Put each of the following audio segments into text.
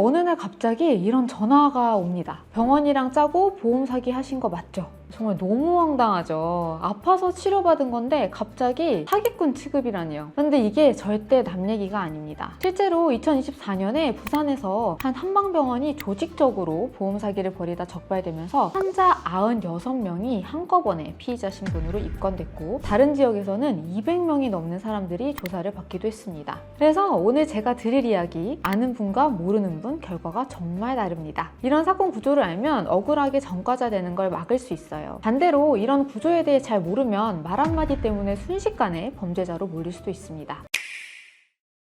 어느 날 갑자기 이런 전화가 옵니다. 병원이랑 짜고 보험 사기 하신 거 맞죠? 정말 너무 황당하죠. 아파서 치료받은 건데 갑자기 사기꾼 취급이라니요. 근데 이게 절대 남 얘기가 아닙니다. 실제로 2024년에 부산에서 한 한방병원이 조직적으로 보험 사기를 벌이다 적발되면서 환자 96명이 한꺼번에 피의자 신분으로 입건됐고, 다른 지역에서는 200명이 넘는 사람들이 조사를 받기도 했습니다. 그래서 오늘 제가 드릴 이야기, 아는 분과 모르는 분 결과가 정말 다릅니다. 이런 사건 구조를 알면 억울하게 전과자 되는 걸 막을 수 있어요. 반대로 이런 구조에 대해 잘 모르면 말 한마디 때문에 순식간에 범죄자로 몰릴 수도 있습니다.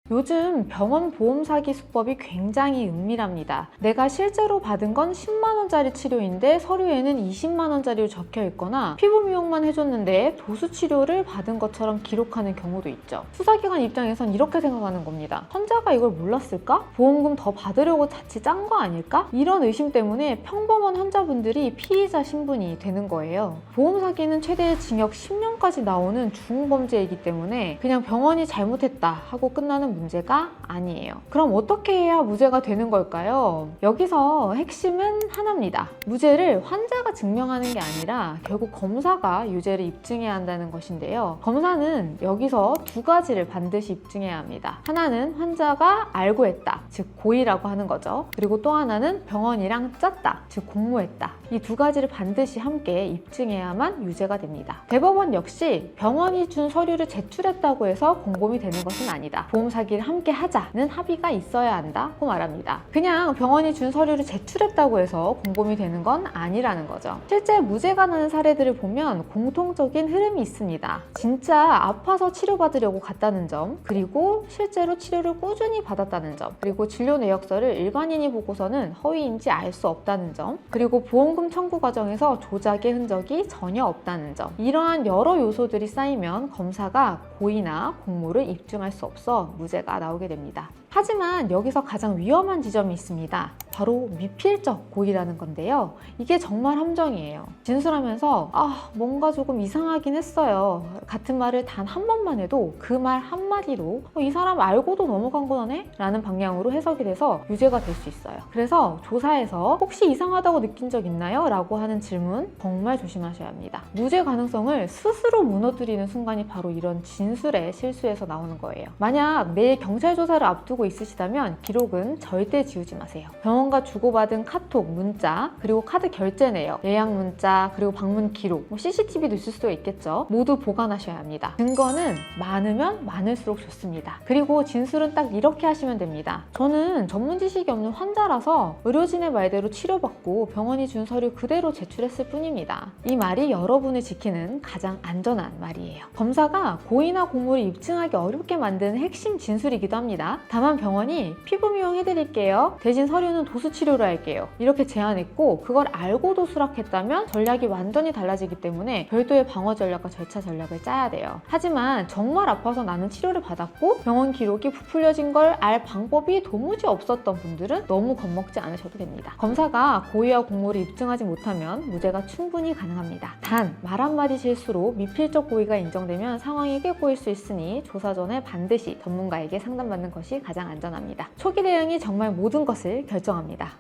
요즘 병원 보험 사기 수법이 굉장히 은밀합니다. 내가 실제로 받은 건 10만 원짜리 치료인데 서류에는 20만 원짜리로 적혀 있거나 피부 미용만 해줬는데 도수 치료를 받은 것처럼 기록하는 경우도 있죠. 수사기관 입장에선 이렇게 생각하는 겁니다. 환자가 이걸 몰랐을까? 보험금 더 받으려고 자칫 짠 거 아닐까? 이런 의심 때문에 평범한 환자분들이 피의자 신분이 되는 거예요. 보험 사기는 최대 징역 10년까지 나오는 중범죄이기 때문에 그냥 병원이 잘못했다 하고 끝나는 문제가 아니에요. 그럼 어떻게 해야 무죄가 되는 걸까요? 여기서 핵심은 하나입니다. 무죄를 환자가 증명하는 게 아니라 결국 검사가 유죄를 입증해야 한다는 것인데요. 검사는 여기서 두 가지를 반드시 입증해야 합니다. 하나는 환자가 알고 했다, 즉 고의라고 하는 거죠. 그리고 또 하나는 병원이랑 짰다, 즉 공모했다. 이 두 가지를 반드시 함께 입증해야만 유죄가 됩니다. 대법원 역시 병원이 준 서류를 제출했다고 해서 공범이 되는 것은 아니다. 보험 사기를 함께 하자는 합의가 있어야 한다고 말합니다. 그냥 병원이 준 서류를 제출했다고 해서 공범이 되는 건 아니라는 거죠. 실제 무죄가 나는 사례들을 보면 공통적인 흐름이 있습니다. 진짜 아파서 치료받으려고 갔다는 점, 그리고 실제로 치료를 꾸준히 받았다는 점, 그리고 진료 내역서를 일반인이 보고서는 허위인지 알 수 없다는 점, 그리고 보험금 청구 과정에서 조작의 흔적이 전혀 없다는 점, 이러한 여러 요소들이 쌓이면 검사가 고의나 공모를 입증할 수 없어 무죄가 나오게 됩니다. 하지만 여기서 가장 위험한 지점이 있습니다. 바로 미필적 고의라는 건데요. 이게 정말 함정이에요. 진술하면서 뭔가 조금 이상하긴 했어요, 같은 말을 단 한 번만 해도 그 말 한마디로 이 사람 알고도 넘어간 거네? 라는 방향으로 해석이 돼서 유죄가 될 수 있어요. 그래서 조사에서 혹시 이상하다고 느낀 적 있나요? 라고 하는 질문 정말 조심하셔야 합니다. 무죄 가능성을 스스로 무너뜨리는 순간이 바로 이런 진술의 실수에서 나오는 거예요. 만약 내일 경찰 조사를 앞두고 있으시다면 기록은 절대 지우지 마세요. 병원과 주고받은 카톡, 문자, 그리고 카드 결제 내역, 예약 문자, 그리고 방문 기록, CCTV도 있을 수도 있겠죠. 모두 보관하셔야 합니다. 증거는 많으면 많을수록 좋습니다. 그리고 진술은 딱 이렇게 하시면 됩니다. 저는 전문 지식이 없는 환자라서 의료진의 말대로 치료받고 병원이 준 서류 그대로 제출했을 뿐입니다. 이 말이 여러분을 지키는 가장 안전한 말이에요. 검사가 고의나 공모를 입증하기 어렵게 만드는 핵심 진술이기도 합니다. 다만 병원이 피부 미용 해드릴게요, 대신 서류는 도수 치료를 할게요, 이렇게 제안했고 그걸 알고도 수락했다면 전략이 완전히 달라지기 때문에 별도의 방어 전략과 절차 전략을 짜야 돼요. 하지만 정말 아파서 나는 치료를 받았고 병원 기록이 부풀려진 걸 알 방법이 도무지 없었던 분들은 너무 겁먹지 않으셔도 됩니다. 검사가 고의와 공모를 입증하지 못하면 무죄가 충분히 가능합니다. 단 말 한마디 실수로 미필적 고의가 인정되면 상황이 꽤 꼬일 수 있으니 조사 전에 반드시 전문가에게 상담받는 것이 가장 안전합니다. 초기 대응이 정말 모든 것을 결정합니다.